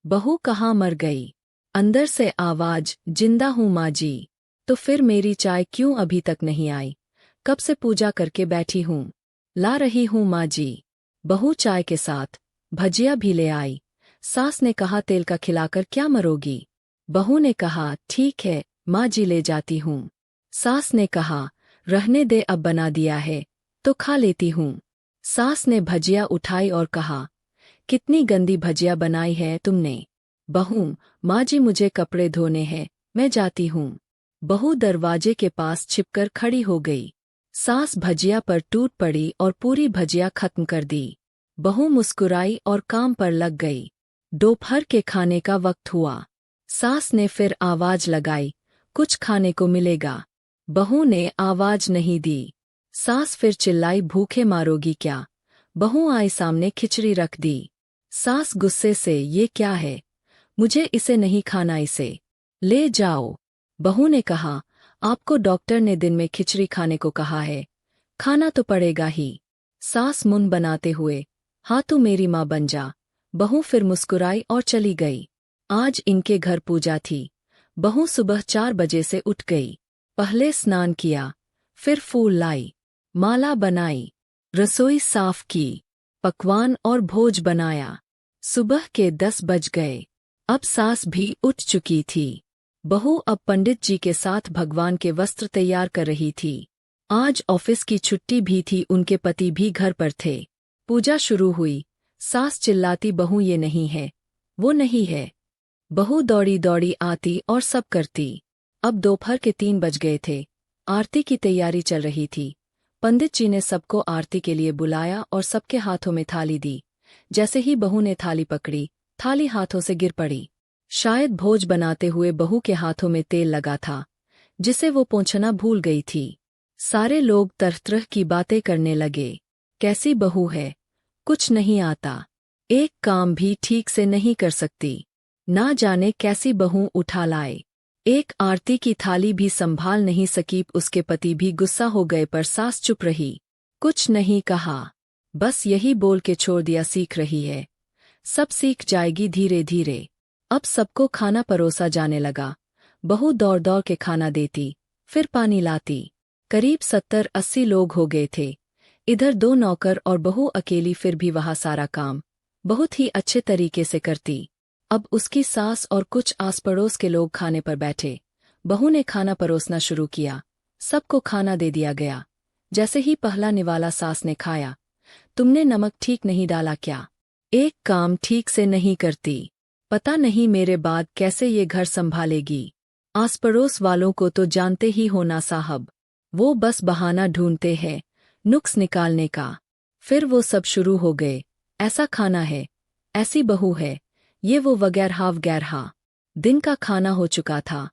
बहू कहाँ मर गई? अंदर से आवाज, जिंदा हूँ माँ जी। तो फिर मेरी चाय क्यों अभी तक नहीं आई? कब से पूजा करके बैठी हूँ। ला रही हूँ माँ जी। बहू चाय के साथ भजिया भी ले आई। सास ने कहा तेल का खिलाकर क्या मरोगी? बहू ने कहा ठीक है माँ जी ले जाती हूँ। सास ने कहा रहने दे अब बना दिया है तो खा लेती हूँ। सास ने भजिया उठाई और कहा कितनी गंदी भजिया बनाई है तुमने। बहू माँ जी मुझे कपड़े धोने हैं मैं जाती हूँ। बहू दरवाजे के पास छिपकर खड़ी हो गई। सास भजिया पर टूट पड़ी और पूरी भजिया खत्म कर दी। बहू मुस्कुराई और काम पर लग गई। दोपहर के खाने का वक्त हुआ। सास ने फिर आवाज लगाई कुछ खाने को मिलेगा। बहू ने आवाज नहीं दी। सास फिर चिल्लाई भूखे मारोगी क्या? बहू आई सामने खिचड़ी रख दी। सास गुस्से से ये क्या है? मुझे इसे नहीं खाना, इसे ले जाओ। बहू ने कहा आपको डॉक्टर ने दिन में खिचड़ी खाने को कहा है, खाना तो पड़ेगा ही। सास मुंह बनाते हुए हाँ तू मेरी माँ बन जा। बहू फिर मुस्कुराई और चली गई। आज इनके घर पूजा थी। बहू सुबह 4 बजे से उठ गई। पहले स्नान किया, फिर फूल लाई, माला बनाई, रसोई साफ की, पकवान और भोज बनाया। सुबह के 10 बज गए। अब सास भी उठ चुकी थी। बहू अब पंडित जी के साथ भगवान के वस्त्र तैयार कर रही थी। आज ऑफिस की छुट्टी भी थी, उनके पति भी घर पर थे। पूजा शुरू हुई। सास चिल्लाती बहू ये नहीं है, वो नहीं है। बहू दौड़ी दौड़ी आती और सब करती। अब दोपहर के 3 बज गए थे। आरती की तैयारी चल रही थी। पंडित जी ने सबको आरती के लिए बुलाया और सबके हाथों में थाली दी। जैसे ही बहू ने थाली पकड़ी, थाली हाथों से गिर पड़ी। शायद भोज बनाते हुए बहू के हाथों में तेल लगा था, जिसे वो पोंछना भूल गई थी। सारे लोग तरह-तरह की बातें करने लगे। कैसी बहू है, कुछ नहीं आता, एक काम भी ठीक से नहीं कर सकती, ना जाने कैसी बहू उठा लाए। एक आरती की थाली भी संभाल नहीं सकी। उसके पति भी गुस्सा हो गए पर सास चुप रही, कुछ नहीं कहा, बस यही बोल के छोड़ दिया सीख रही है, सब सीख जाएगी धीरे धीरे। अब सबको खाना परोसा जाने लगा। बहू दौड़ दौड़ के खाना देती, फिर पानी लाती। करीब 70-80 लोग हो गए थे। इधर 2 नौकर और बहू अकेली, फिर भी वहाँ सारा काम बहुत ही अच्छे तरीके से करती। अब उसकी सास और कुछ आस पड़ोस के लोग खाने पर बैठे। बहू ने खाना परोसना शुरू किया। सबको खाना दे दिया गया। जैसे ही पहला निवाला सास ने खाया, तुमने नमक ठीक नहीं डाला क्या? एक काम ठीक से नहीं करती, पता नहीं मेरे बाद कैसे ये घर संभालेगी। आस पड़ोस वालों को तो जानते ही हो ना साहब, वो बस बहाना ढूंढते हैं नुक्स निकालने का। फिर वो सब शुरू हो गए, ऐसा खाना है, ऐसी बहू है, ये वो वगैरह वगैरह। दिन का खाना हो चुका था।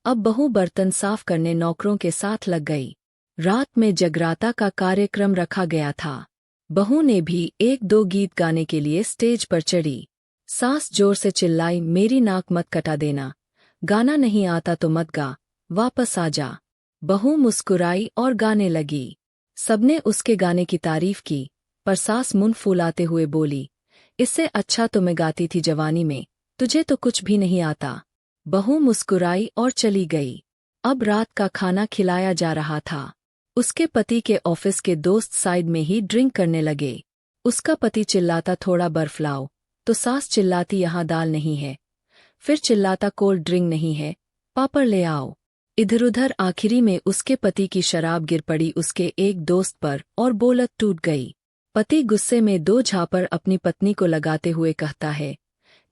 अब बहू बर्तन साफ करने नौकरों के साथ लग गई। रात में जगराता का कार्यक्रम रखा गया था। बहू ने भी 1-2 गीत गाने के लिए स्टेज पर चढ़ी। सास जोर से चिल्लाई मेरी नाक मत कटा देना, गाना नहीं आता तो मत गा, वापस आ जा। बहू मुस्कुराई और गाने लगी। सबने उसके गाने की तारीफ की, पर सास मुंह फुलाते हुए बोली इससे अच्छा तो मैं गाती थी जवानी में, तुझे तो कुछ भी नहीं आता। बहू मुस्कुराई और चली गई। अब रात का खाना खिलाया जा रहा था। उसके पति के ऑफिस के दोस्त साइड में ही ड्रिंक करने लगे। उसका पति चिल्लाता थोड़ा बर्फ लाओ, तो सास चिल्लाती यहाँ दाल नहीं है, फिर चिल्लाता कोल्ड ड्रिंक नहीं है, पापड़ ले आओ। इधर-उधर आखिरी में उसके पति की शराब गिर पड़ी उसके एक दोस्त पर और बोलत टूट गई। पति गुस्से में 2 झापड़ अपनी पत्नी को लगाते हुए कहता है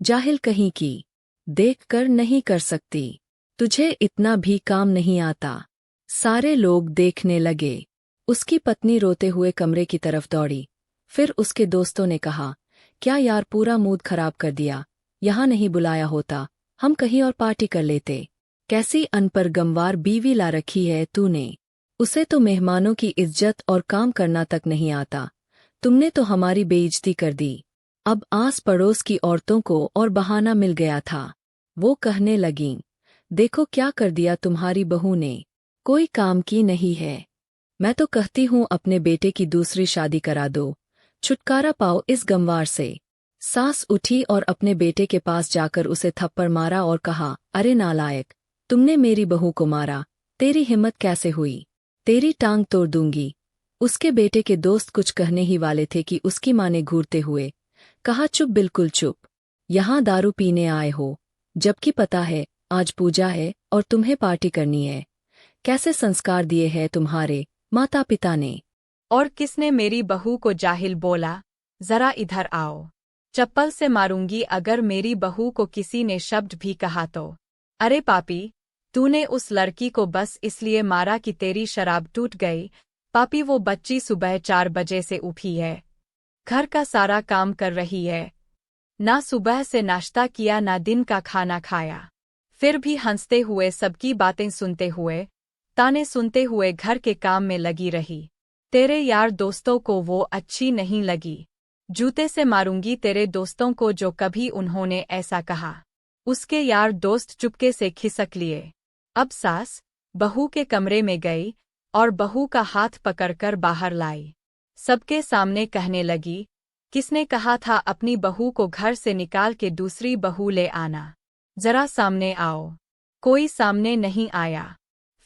जाहिल कहीं की, देख कर नहीं कर सकती, तुझे इतना भी काम नहीं आता। सारे लोग देखने लगे। उसकी पत्नी रोते हुए कमरे की तरफ दौड़ी। फिर उसके दोस्तों ने कहा क्या यार पूरा मूड खराब कर दिया, यहाँ नहीं बुलाया होता, हम कहीं और पार्टी कर लेते। कैसी अनपढ़ गंवार बीवी ला रखी है तूने, उसे तो मेहमानों की इज्जत और काम करना तक नहीं आता, तुमने तो हमारी बेइज्जती कर दी। अब आस पड़ोस की औरतों को और बहाना मिल गया था। वो कहने लगीं देखो क्या कर दिया तुम्हारी बहू ने, कोई काम की नहीं है। मैं तो कहती हूँ अपने बेटे की दूसरी शादी करा दो, छुटकारा पाओ इस गंवार से। सास उठी और अपने बेटे के पास जाकर उसे थप्पड़ मारा और कहा, अरे नालायक, तुमने मेरी बहू को मारा, तेरी हिम्मत कैसे हुई? तेरी टांग तोड़ दूंगी। उसके बेटे के दोस्त कुछ कहने ही वाले थे कि उसकी माँ ने घूरते हुए कहा, चुप, बिल्कुल चुप। यहाँ दारू पीने आए हो, जबकि पता है आज पूजा है और तुम्हें पार्टी करनी है। कैसे संस्कार दिए हैं तुम्हारे माता पिता ने? और किसने मेरी बहू को जाहिल बोला? जरा इधर आओ, चप्पल से मारूंगी अगर मेरी बहू को किसी ने शब्द भी कहा तो। अरे पापी, तूने उस लड़की को बस इसलिए मारा कि तेरी शराब टूट गई? पापी, वो बच्ची सुबह 4 बजे से उठी है, घर का सारा काम कर रही है, ना सुबह से नाश्ता किया ना दिन का खाना खाया, फिर भी हंसते हुए सबकी बातें सुनते हुए, ताने सुनते हुए घर के काम में लगी रही। तेरे यार दोस्तों को वो अच्छी नहीं लगी। जूते से मारूंगी तेरे दोस्तों को जो कभी उन्होंने ऐसा कहा। उसके यार दोस्त चुपके से खिसक लिए। अब सास बहू के कमरे में गई और बहू का हाथ पकड़कर बाहर लाई। सबके सामने कहने लगी, किसने कहा था अपनी बहू को घर से निकाल के दूसरी बहू ले आना? जरा सामने आओ। कोई सामने नहीं आया।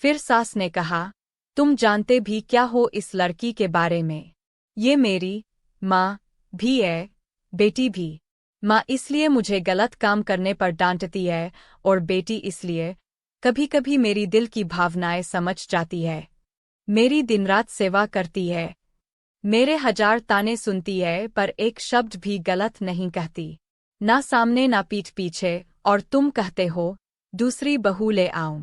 फिर सास ने कहा, तुम जानते भी क्या हो इस लड़की के बारे में? ये मेरी माँ भी है, बेटी भी। माँ इसलिए मुझे गलत काम करने पर डांटती है और बेटी इसलिए कभी कभी मेरी दिल की भावनाएं समझ जाती है। मेरी दिन रात सेवा करती है, मेरे 1000 ताने सुनती है पर एक शब्द भी गलत नहीं कहती, ना सामने ना पीठ पीछे। और तुम कहते हो दूसरी बहू ले आऊं?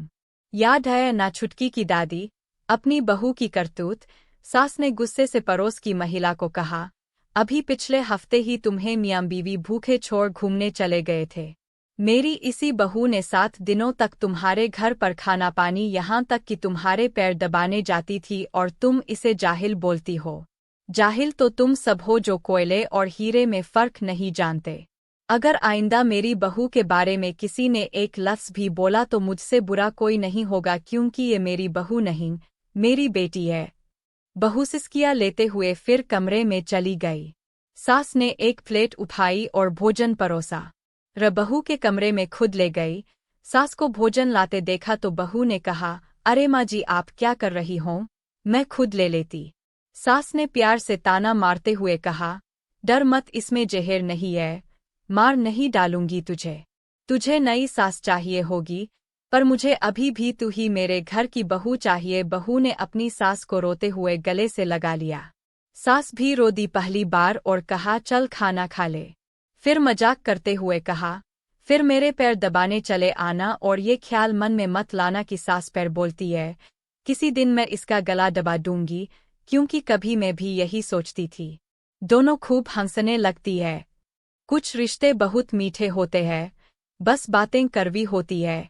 याद है ना छुटकी की दादी, अपनी बहू की करतूत? सास ने गुस्से से पड़ोस की महिला को कहा, अभी पिछले हफ्ते ही तुम्हें मियां बीवी भूखे छोड़ घूमने चले गए थे। मेरी इसी बहू ने 7 दिनों तक तुम्हारे घर पर खाना पानी, यहाँ तक कि तुम्हारे पैर दबाने जाती थी और तुम इसे जाहिल बोलती हो। जाहिल तो तुम सब हो जो कोयले और हीरे में फर्क नहीं जानते। अगर आइंदा मेरी बहू के बारे में किसी ने एक लफ्ज़ भी बोला तो मुझसे बुरा कोई नहीं होगा, क्योंकि ये मेरी बहू नहीं, मेरी बेटी है। बहू सिसकियां लेते हुए फिर कमरे में चली गई। सास ने एक प्लेट उठाई और भोजन परोसा। बहू के कमरे में खुद ले गई। सास को भोजन लाते देखा तो बहू ने कहा, अरे माँ जी, आप क्या कर रही हो? मैं खुद ले लेती। सास ने प्यार से ताना मारते हुए कहा, डर मत, इसमें जहर नहीं है, मार नहीं डालूंगी तुझे। तुझे नई सास चाहिए होगी, पर मुझे अभी भी तू ही मेरे घर की बहू चाहिए। बहू ने अपनी सास को रोते हुए गले से लगा लिया। सास भी रो दी पहली बार और कहा, चल खाना खा ले। फिर मजाक करते हुए कहा, फिर मेरे पैर दबाने चले आना और ये ख्याल मन में मत लाना कि सास पैर बोलती है, किसी दिन मैं इसका गला दबा दूंगी, क्योंकि कभी मैं भी यही सोचती थी। दोनों खूब हंसने लगती है। कुछ रिश्ते बहुत मीठे होते हैं, बस बातें कड़वी होती है।